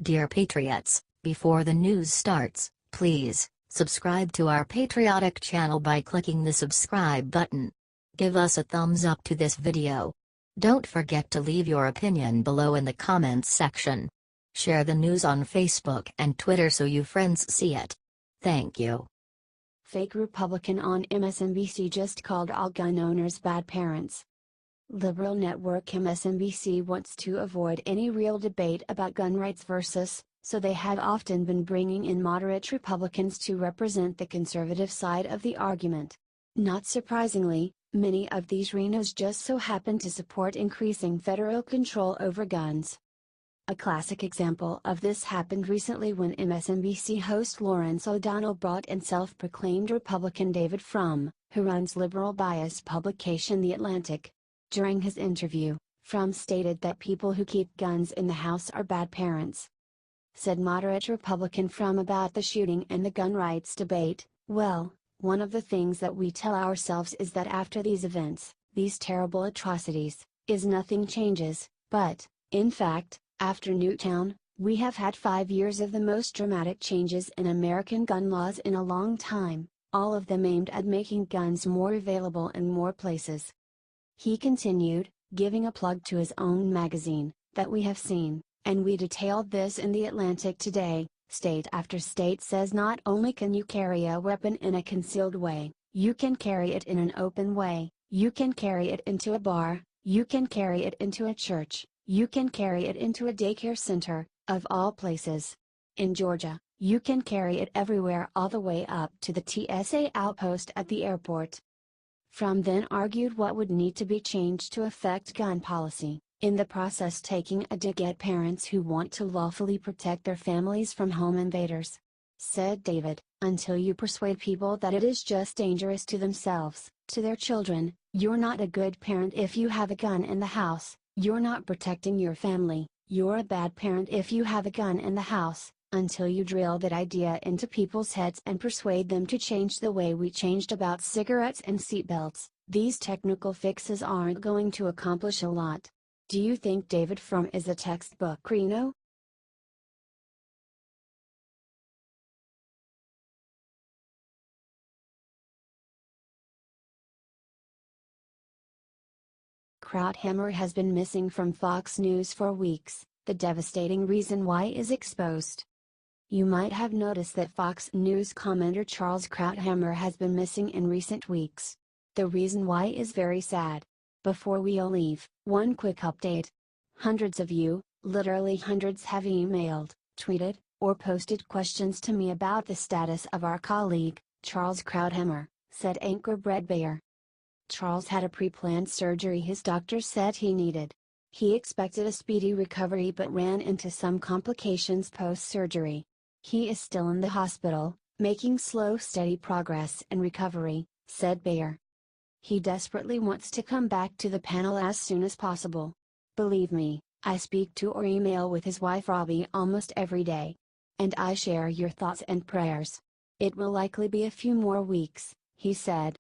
Dear Patriots, before the news starts, please subscribe to our patriotic channel by clicking the subscribe button. Give us a thumbs up to this video. Don't forget to leave your opinion below in the comments section. Share the news on Facebook and Twitter so you friends see it. Thank you. Fake Republican on MSNBC just called all gun owners bad parents. Liberal network MSNBC wants to avoid any real debate about gun rights so they have often been bringing in moderate Republicans to represent the conservative side of the argument. Not surprisingly, many of these RINOs just so happen to support increasing federal control over guns. A classic example of this happened recently when MSNBC host Lawrence O'Donnell brought in self-proclaimed Republican David Frum, who runs liberal bias publication The Atlantic. During his interview, Frum stated that people who keep guns in the house are bad parents. Said moderate Republican Frum about the shooting and the gun rights debate, "Well, one of the things that we tell ourselves is that after these events, these terrible atrocities, nothing changes, but, in fact, after Newtown, we have had 5 years of the most dramatic changes in American gun laws in a long time, all of them aimed at making guns more available in more places." He continued, giving a plug to his own magazine, "that we have seen, and we detailed this in The Atlantic today, state after state says not only can you carry a weapon in a concealed way, you can carry it in an open way, you can carry it into a bar, you can carry it into a church, you can carry it into a daycare center, of all places. In Georgia, you can carry it everywhere all the way up to the TSA outpost at the airport." Frum then argued what would need to be changed to affect gun policy, in the process taking a dig at parents who want to lawfully protect their families from home invaders. Said David, "Until you persuade people that it is just dangerous to themselves, to their children, you're not a good parent if you have a gun in the house, you're not protecting your family, you're a bad parent if you have a gun in the house, until you drill that idea into people's heads and persuade them to change the way we changed about cigarettes and seatbelts, these technical fixes aren't going to accomplish a lot. Do you think David Frum is a textbook RINO?" Krauthammer has been missing from Fox News for weeks, the devastating reason why is exposed. You might have noticed that Fox News commentator Charles Krauthammer has been missing in recent weeks. The reason why is very sad. Before we all leave, one quick update. Hundreds of you, literally hundreds, have emailed, tweeted, or posted questions to me about the status of our colleague, Charles Krauthammer, said anchor Brett Baer. Charles had a pre-planned surgery his doctor said he needed. He expected a speedy recovery but ran into some complications post-surgery. He is still in the hospital, making slow steady progress in recovery, said Baer. He desperately wants to come back to the panel as soon as possible. Believe me, I speak to or email with his wife Robbie almost every day. And I share your thoughts and prayers. It will likely be a few more weeks, he said.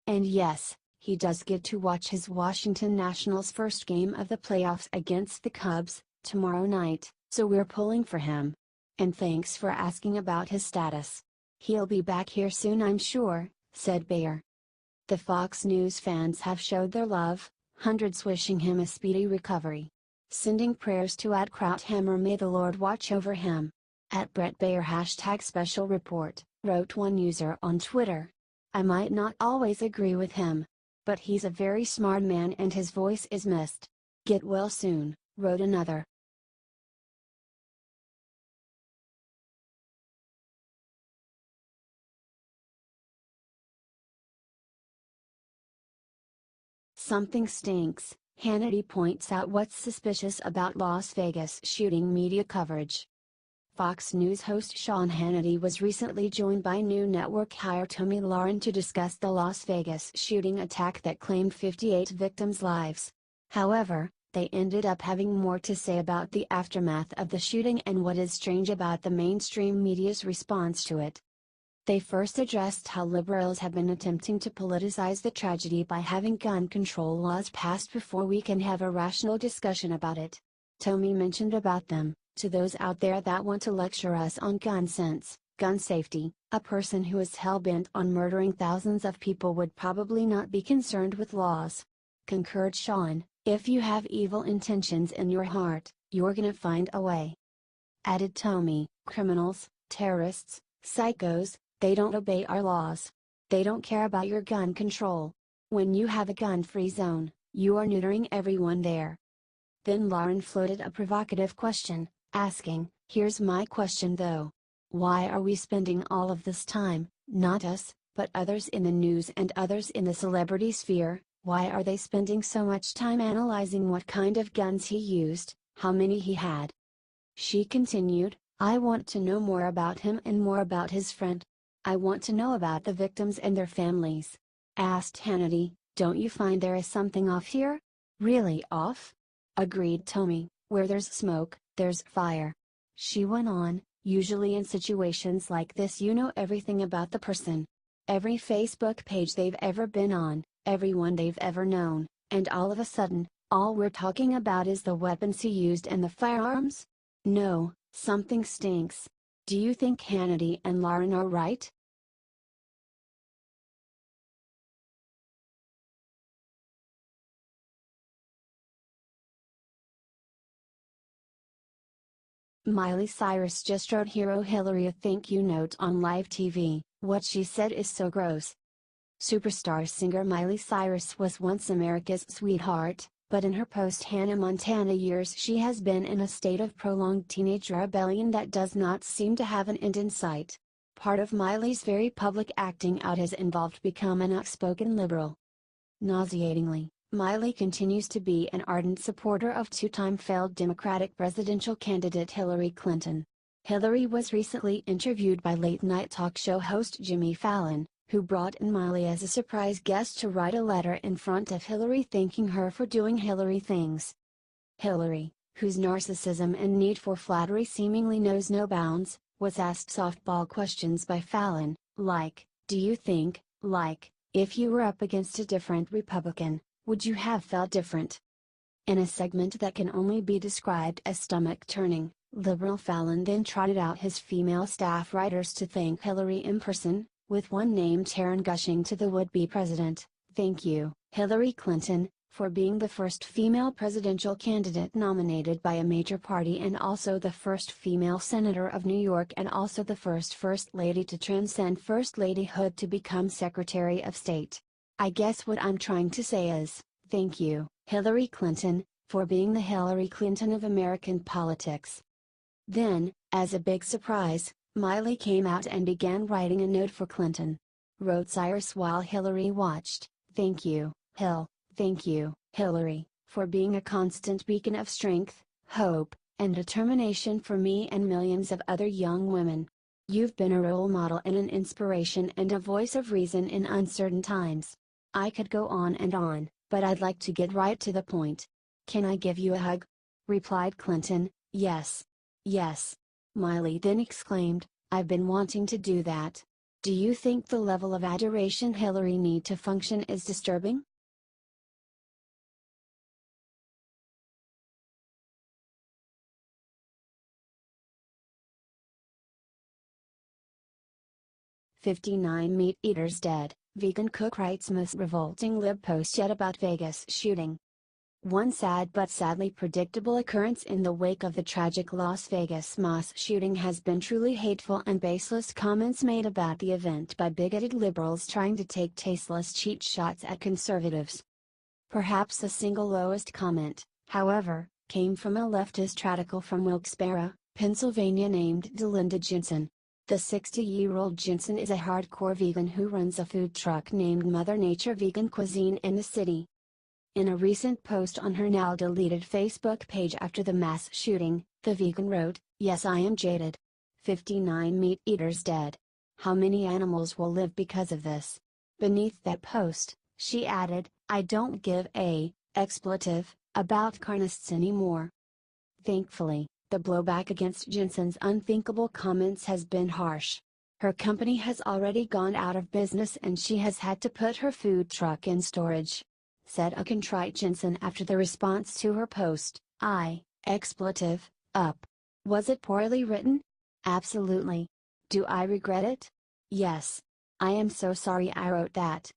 And yes, he does get to watch his Washington Nationals' first game of the playoffs against the Cubs, tomorrow night, so we're pulling for him. And thanks for asking about his status. He'll be back here soon, I'm sure, said Baer. The Fox News fans have showed their love, hundreds wishing him a speedy recovery. Sending prayers to @Krauthammer, may the Lord watch over him. @BrettBaer #special report, wrote one user on Twitter. I might not always agree with him, but he's a very smart man and his voice is missed. Get well soon, wrote another. Something stinks, Hannity points out what's suspicious about Las Vegas shooting media coverage. Fox News host Sean Hannity was recently joined by new network hire Tomi Lahren to discuss the Las Vegas shooting attack that claimed 58 victims' lives. However, they ended up having more to say about the aftermath of the shooting and what is strange about the mainstream media's response to it. They first addressed how liberals have been attempting to politicize the tragedy by having gun control laws passed before we can have a rational discussion about it. Tomi mentioned about them, To those out there that want to lecture us on gun sense, gun safety, a person who is hell-bent on murdering thousands of people would probably not be concerned with laws. Concurred Sean, if you have evil intentions in your heart, you're gonna find a way. Added Tommy, criminals, terrorists, psychos, they don't obey our laws. They don't care about your gun control. When you have a gun-free zone, you are neutering everyone there. Then Lauren floated a provocative question, asking, here's my question though. Why are we spending all of this time, not us, but others in the news and others in the celebrity sphere, why are they spending so much time analyzing what kind of guns he used, how many he had? She continued, I want to know more about him and more about his friend. I want to know about the victims and their families. Asked Hannity, don't you find there is something off here? Really off? Agreed Tommy, where there's smoke, there's fire. She went on, usually in situations like this you know everything about the person. Every Facebook page they've ever been on, everyone they've ever known, and all of a sudden, all we're talking about is the weapons he used and the firearms? No, something stinks. Do you think Hannity and Lauren are right? Miley Cyrus just wrote Hero Hillary a thank you note on live TV, what she said is so gross. Superstar singer Miley Cyrus was once America's sweetheart, but in her post-Hannah Montana years she has been in a state of prolonged teenage rebellion that does not seem to have an end in sight. Part of Miley's very public acting out has involved become an outspoken liberal. Nauseatingly, Miley continues to be an ardent supporter of two-time failed Democratic presidential candidate Hillary Clinton. Hillary was recently interviewed by late-night talk show host Jimmy Fallon, who brought in Miley as a surprise guest to write a letter in front of Hillary thanking her for doing Hillary things. Hillary, whose narcissism and need for flattery seemingly knows no bounds, was asked softball questions by Fallon, like, do you think, if you were up against a different Republican, would you have felt different? In a segment that can only be described as stomach-turning, liberal Fallon then trotted out his female staff writers to thank Hillary in person, with one named Taryn gushing to the would-be president, thank you, Hillary Clinton, for being the first female presidential candidate nominated by a major party and also the first female senator of New York and also the first First Lady to transcend First Ladyhood to become Secretary of State. I guess what I'm trying to say is, thank you, Hillary Clinton, for being the Hillary Clinton of American politics. Then, as a big surprise, Miley came out and began writing a note for Clinton. Wrote Cyrus while Hillary watched, thank you, thank you, Hillary, for being a constant beacon of strength, hope, and determination for me and millions of other young women. You've been a role model and an inspiration and a voice of reason in uncertain times. I could go on, but I'd like to get right to the point. Can I give you a hug? Replied Clinton, yes. Yes. Miley then exclaimed, I've been wanting to do that. Do you think the level of adoration Hillary need to function is disturbing? "59 meat eaters dead," vegan cook writes most revolting lib post yet about Vegas shooting. One sad but sadly predictable occurrence in the wake of the tragic Las Vegas mass shooting has been truly hateful and baseless comments made about the event by bigoted liberals trying to take tasteless cheap shots at conservatives. Perhaps the single lowest comment, however, came from a leftist radical from Wilkes-Barre, Pennsylvania named Delinda Jensen. The 60-year-old Jensen is a hardcore vegan who runs a food truck named Mother Nature Vegan Cuisine in the city. In a recent post on her now deleted Facebook page after the mass shooting, the vegan wrote, "Yes, I am jaded. 59 meat eaters dead. How many animals will live because of this?" Beneath that post, she added, "I don't give a expletive about carnists anymore." Thankfully, the blowback against Jensen's unthinkable comments has been harsh. Her company has already gone out of business and she has had to put her food truck in storage. Said a contrite Jensen after the response to her post, expletive, up. Was it poorly written? Absolutely. Do I regret it? Yes. I am so sorry I wrote that.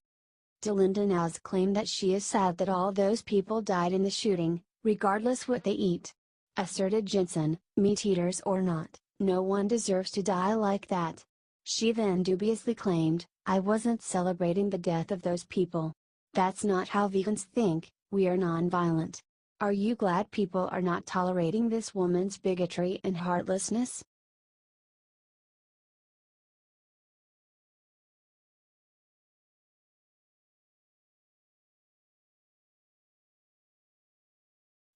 Delinda Now's claimed that she is sad that all those people died in the shooting, regardless what they eat. Asserted Jensen, meat eaters or not, no one deserves to die like that. She then dubiously claimed, I wasn't celebrating the death of those people. That's not how vegans think, we are non-violent. Are you glad people are not tolerating this woman's bigotry and heartlessness?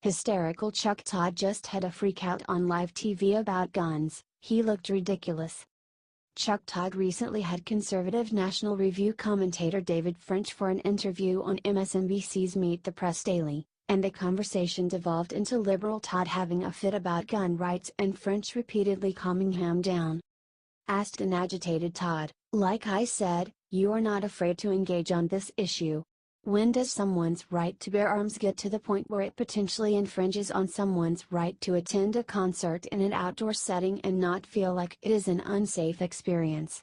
Hysterical Chuck Todd just had a freakout on live TV about guns. He looked ridiculous. Chuck Todd recently had conservative National Review commentator David Frum for an interview on MSNBC's Meet the Press Daily, and the conversation devolved into liberal Todd having a fit about gun rights and Frum repeatedly calming him down. Asked an agitated Todd, like I said, you are not afraid to engage on this issue. When does someone's right to bear arms get to the point where it potentially infringes on someone's right to attend a concert in an outdoor setting and not feel like it is an unsafe experience?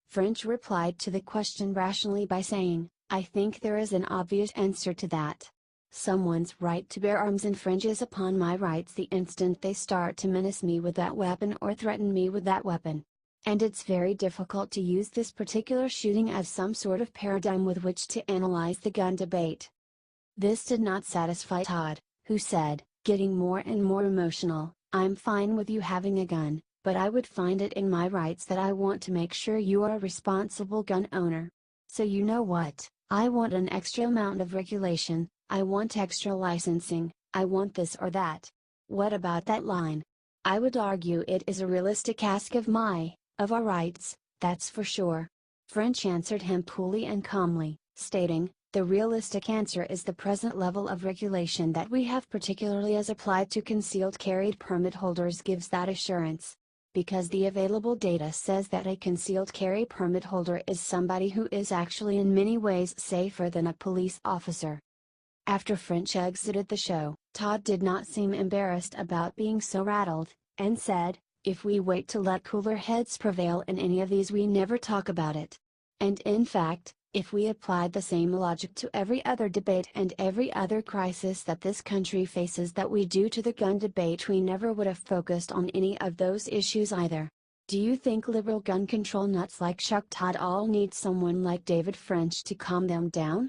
Frum replied to the question rationally by saying, I think there is an obvious answer to that. Someone's right to bear arms infringes upon my rights the instant they start to menace me with that weapon or threaten me with that weapon. And it's very difficult to use this particular shooting as some sort of paradigm with which to analyze the gun debate. This did not satisfy Todd, who said, getting more and more emotional, I'm fine with you having a gun, but I would find it in my rights that I want to make sure you are a responsible gun owner. So you know what, I want an extra amount of regulation, I want extra licensing, I want this or that. What about that line? I would argue it is a realistic ask of our rights, that's for sure. Frum answered him coolly and calmly, stating, the realistic answer is the present level of regulation that we have, particularly as applied to concealed carry permit holders, gives that assurance. Because the available data says that a concealed carry permit holder is somebody who is actually in many ways safer than a police officer. After Frum exited the show, Todd did not seem embarrassed about being so rattled, and said, if we wait to let cooler heads prevail in any of these, we never talk about it. And in fact, if we applied the same logic to every other debate and every other crisis that this country faces that we do to the gun debate, we never would have focused on any of those issues either. Do you think liberal gun control nuts like Chuck Todd all need someone like David Frum to calm them down?